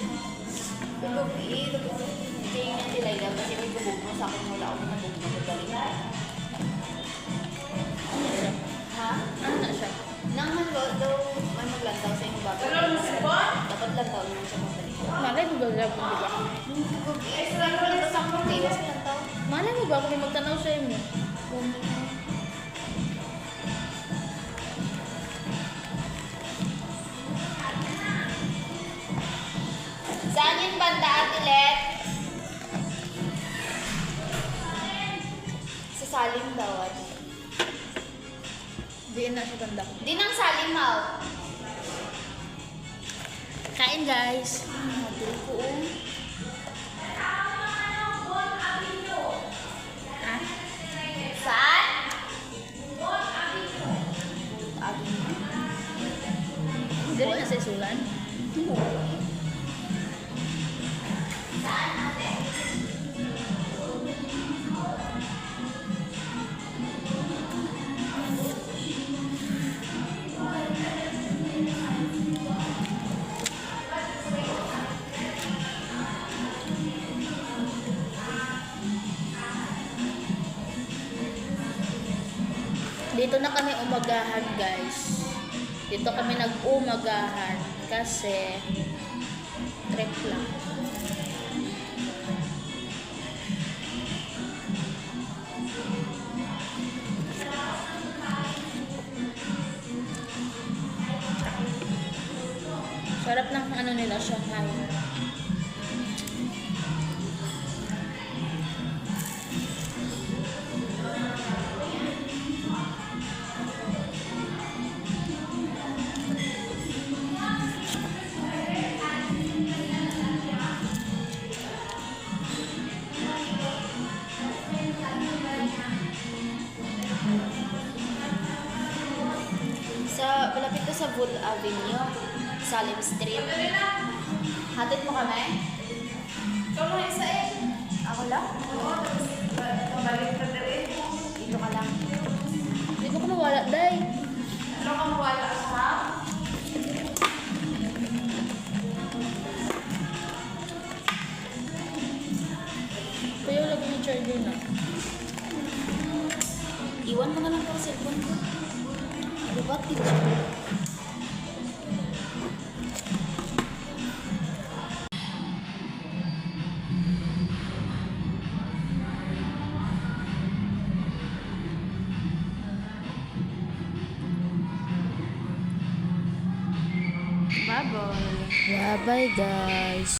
Gabi, tingin nila yan kasi may gubog mo sa akin wala akong nabog na magaling. Ano siya? Ha? Ano na siya? Nang daw, may maglantaw sa inyo bago. Dapat lantaw naman siya magaling. Malay mo ba lang kung diba? Gabi, sa akong tiwas lantaw. Malay mo ba kung may magtanaw sa inyo? Saan yung banda, Atilet? Sa Salim daw, ate. Diin na siya banda. Di nang Salim, Mau. Kain guys. Madul ko, oh. Ah? Saan? Dili na sa isulan. Saan, ate? Dito na kami umagahan guys. Dito kami nag-umagahan kasi trip lang. Sarap ng ano nila, Shanghai. Malapit ka sa Wood Avenue, Salim Street. Hatid mo kami? Ikaw mo isa eh. Ako lang? Dito ka lang. Hindi ko mawala, day. Ano ka mawala sa? Kuya, lagi yung charger na. Iwan mo na lang ang cellphone ko. Ano ba, teacher? Bye-bye. Bye-bye, guys.